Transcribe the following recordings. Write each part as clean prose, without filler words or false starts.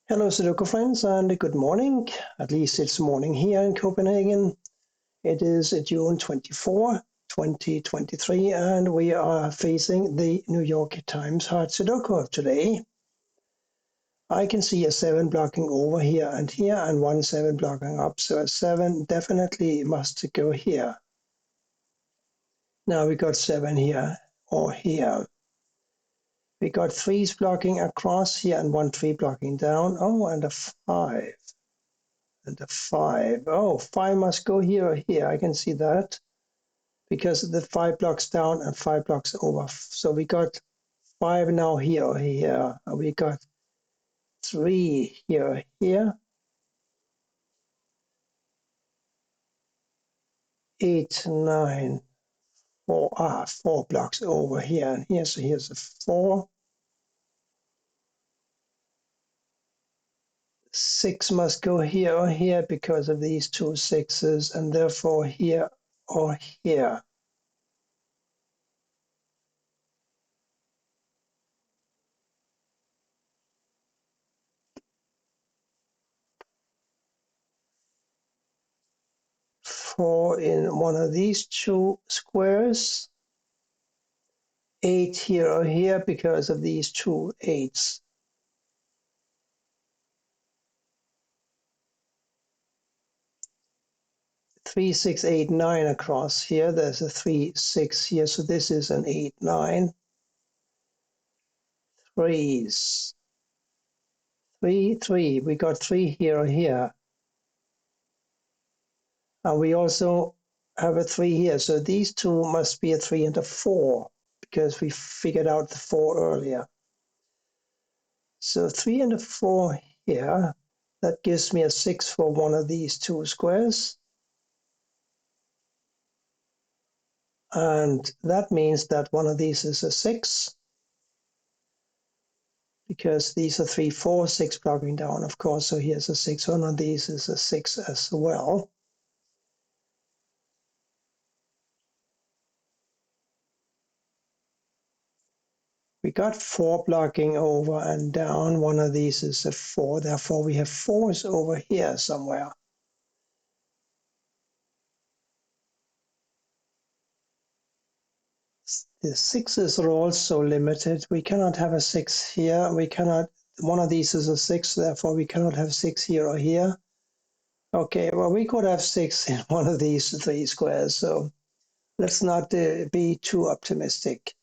Hello, Sudoku friends, and good morning. At least it's morning here in Copenhagen. It is June 24, 2023, and we are facing the New York Times Hard Sudoku of today. I can see a 7 blocking over here, and 1 7 blocking up, so a 7 definitely must go here. Now we got 7 here or here. We got 3s blocking across here and 1 3 blocking down. Oh, and a 5. And a 5. Oh, 5 must go here or here. I can see that because the 5 blocks down and 5 blocks over. So we got 5 now here or here. We got 3 here or here. 8, 9, 4. 4 blocks over here and here. So here's a 4. 6 must go here or here because of these two 6s, and therefore here or here. Four in one of these two squares. 8 here or here because of these two 8s. 3, 6, 8, 9 across here. There's a 3, 6 here, so this is an 8, 9. 3s. 3, 3. We got 3 here or here. And we also have a 3 here, so these two must be a 3 and a 4 because we figured out the 4 earlier. So 3 and a 4 here. That gives me a 6 for one of these two squares. And that means that one of these is a 6, because these are 3, 4, 6 blocking down, of course. So here's a 6. One of these is a 6 as well. We got 4 blocking over and down. One of these is a 4. Therefore, we have 4s over here somewhere. The 6s are also limited. We cannot have a 6 here. We cannot. One of these is a 6, therefore we cannot have 6 here or here. Okay, well, we could have 6 in one of these 3 squares, so let's not be too optimistic.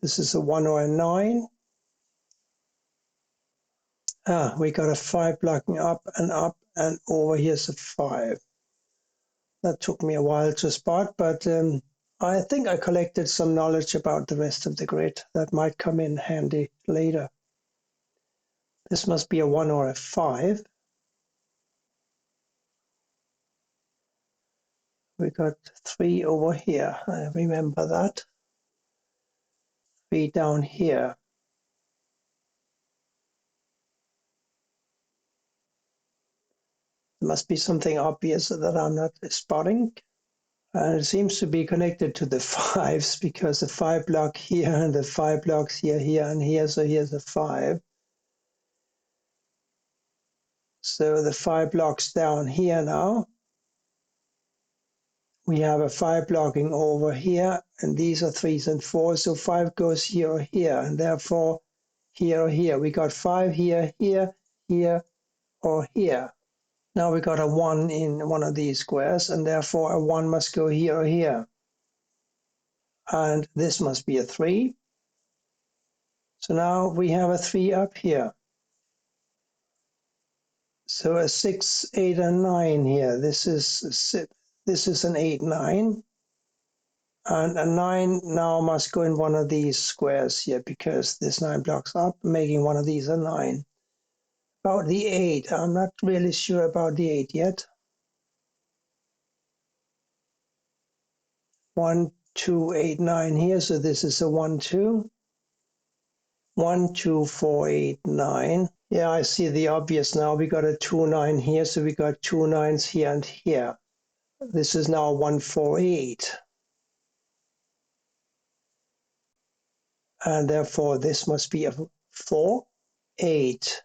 This is a 1 or a 9. We got a 5 blocking up, and over here's a 5. That took me a while to spot, but I think I collected some knowledge about the rest of the grid that might come in handy later. This must be a 1 or a 5. We got 3 over here. I remember that. 3 down here. There must be something obvious that I'm not spotting. And it seems to be connected to the 5s because the 5 block here and the 5 blocks here, here, and here. So here's a 5. So the 5 blocks down here now. We have a 5 blocking over here, and these are 3s and 4s. So 5 goes here or here, and therefore here or here. We got 5 here, here, here, or here. Now we got a 1 in one of these squares, and therefore a 1 must go here or here. And this must be a 3. So now we have a 3 up here. So a 6, 8, and 9 here. This is an 8, 9. And a 9 now must go in one of these squares here because this 9 blocks up, making one of these a 9. About the 8, I'm not really sure about the 8 yet. 1, 2, 8, 9 here, so this is a 1, 2. 1, 2, 4, 8, 9. Yeah, I see the obvious now. We got a 2, 9 here, so we got 2 9s here and here. This is now 1, 4, 8. And therefore this must be a 4. 8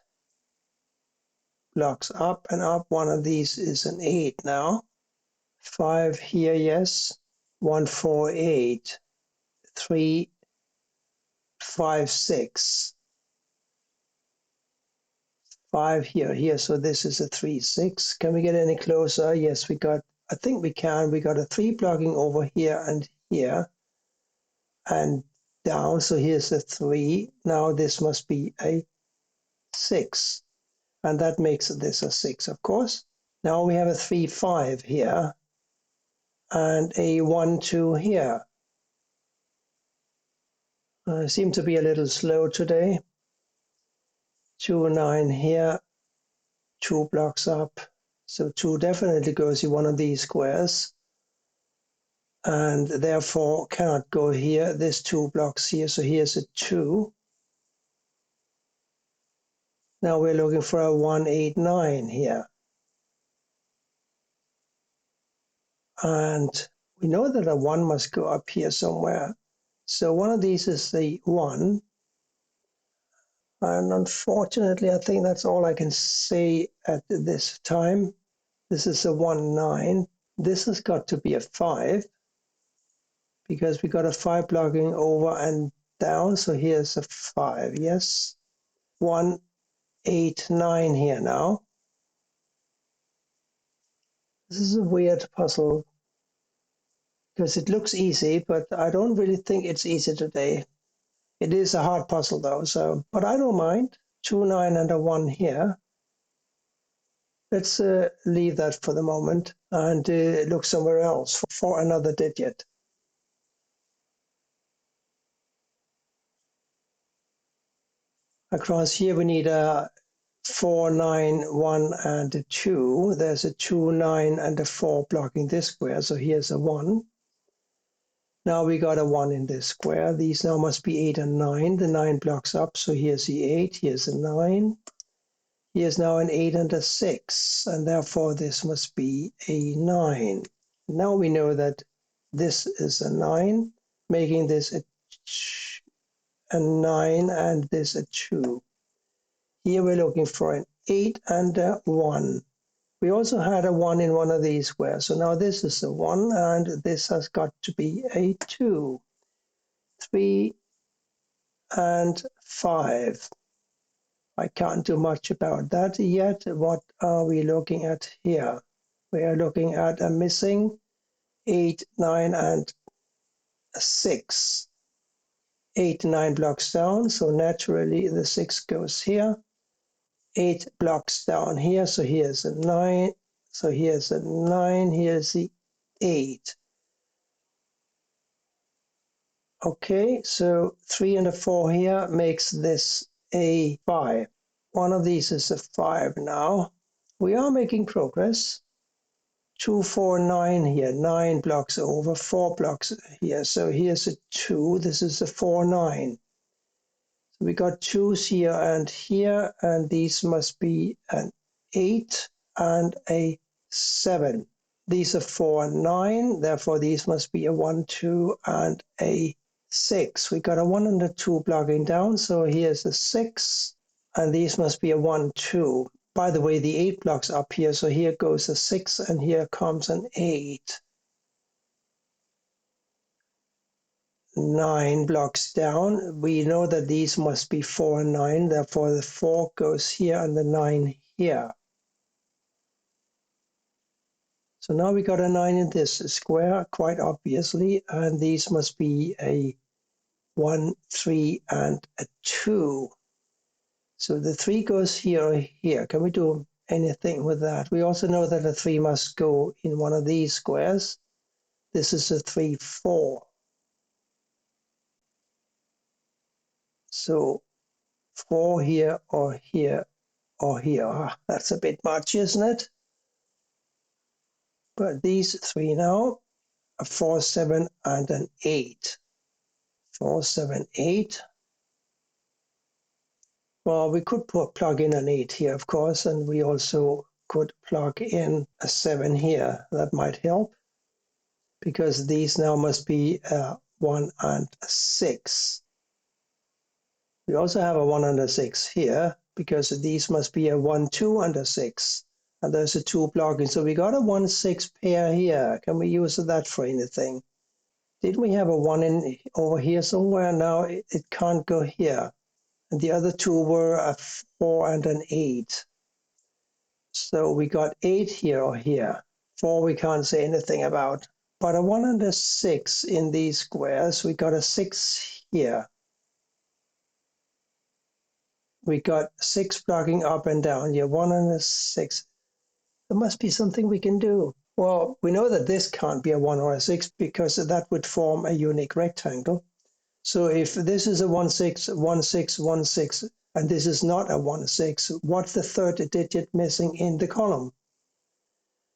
blocks up and up. One of these is an 8 now. 5 here, yes. 1, 4, 8. 3, 5, 6. 5 here. So this is a 3, 6. Can we get any closer? Yes, I think we can. We got a 3 blocking over here and down. So here's a 3. Now this must be a 6. And that makes this a 6, of course. Now we have a 3, 5 here and a 1, 2 here. I seem to be a little slow today. 2, 9 here, 2 blocks up. So 2 definitely goes in one of these squares and therefore cannot go here. There's 2 blocks here, so here's a 2. Now we're looking for a 1, 8, 9 here. And we know that a 1 must go up here somewhere. So one of these is the 1. And unfortunately, I think that's all I can say at this time. This is a 1, 9. This has got to be a 5 because we got a 5 blocking over and down. So here's a 5, yes. 1, 8, 9 here now. This is a weird puzzle because it looks easy, but I don't really think it's easy today. It is a hard puzzle though, but I don't mind. 2, 9 and a 1 here. Let's leave that for the moment and look somewhere else for another digit. Across here we need a 4, 9, 1 and a 2. There's a 2, 9 and a 4 blocking this square, so here's a 1. Now we got a 1 in this square. These now must be 8 and 9. The 9 blocks up, so here's the 8, here's a 9. Here's now an 8 and a 6, and therefore this must be a 9. Now we know that this is a 9, making this a 9 and this a 2. Here we're looking for an 8 and a 1. We also had a 1 in one of these squares, so now this is a 1 and this has got to be a 2. 3 and 5. I can't do much about that yet. What are we looking at here? We are looking at a missing 8, 9 and a 6. 8, 9 blocks down, so naturally the 6 goes here. 8 blocks down here, so here's a 9. So here's a 9, here's the 8. Okay, so 3 and a 4 here makes this a 5. One of these is a 5 now. We are making progress. 2, 4, 9 here, 9 blocks over, 4 blocks here. So here's a 2, this is a 4, 9. So we got 2s here, and these must be an 8 and a 7. These are 4 and 9, therefore these must be a 1, 2 and a 6. We got a 1 and a 2 blocking down, so here's a 6, and these must be a 1, 2. By the way, the 8 blocks up here, so here goes a 6 and here comes an 8. 9 blocks down. We know that these must be 4 and 9, therefore the 4 goes here and the 9 here. So now we got a 9 in this square, quite obviously, and these must be a 1, 3, and a 2. So the 3 goes here or here. Can we do anything with that? We also know that a 3 must go in one of these squares. This is a 3, 4. So 4 here or here or here. That's a bit much, isn't it? But these 3 now, a 4, 7, and an 8. 4, 7, 8. Well, we could plug in an 8 here, of course, and we also could plug in a 7 here. That might help, because these now must be a 1 and a 6. We also have a 1 and a 6 here. because these must be a 1, 2, and a 6. And there's a 2 blocking. So we got a 1, 6 pair here. Can we use that for anything? Did we have a 1 in over here somewhere? Now it can't go here. And the other two were a 4 and an 8. So we got 8 here or here. 4 we can't say anything about. But a 1 and a 6 in these squares. We got a 6 here. We got 6 blocking up and down. Yeah, 1 and a 6. There must be something we can do. Well, we know that this can't be a 1 or a 6 because that would form a unique rectangle. So if this is a 1, 6, 1, 6, 1, 6, and this is not a 1, 6, what's the third digit missing in the column?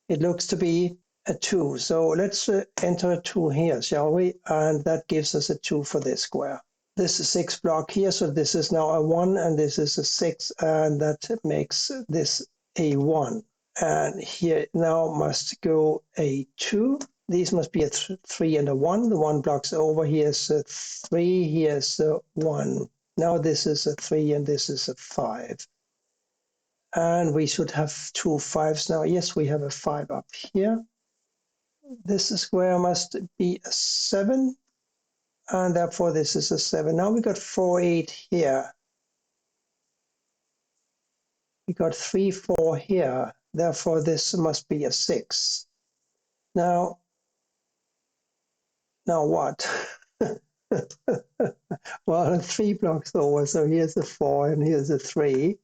It looks to be a 2. So let's enter a 2 here, shall we? And that gives us a 2 for this square. This is 6 block here, so this is now a 1, and this is a 6, and that makes this a 1. And here now must go a 2. These must be a 3 and a 1. The 1 blocks over. Here's a 3, here's a 1. Now this is a 3 and this is a 5. And we should have 2 5s now. Yes, we have a 5 up here. This square must be a 7. And therefore this is a 7. Now we got 4, 8 here. We got 3, 4 here. Therefore this must be a 6. Now what? Well, 3 blocks over, so here's a 4 and here's a 3.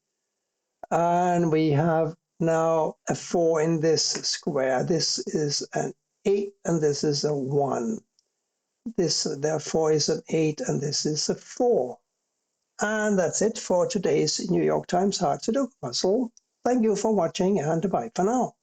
And we have now a 4 in this square. This is an 8 and this is a 1. This therefore is an 8 and this is a 4. And that's it for today's New York Times Hard Sudoku puzzle. Thank you for watching and bye for now.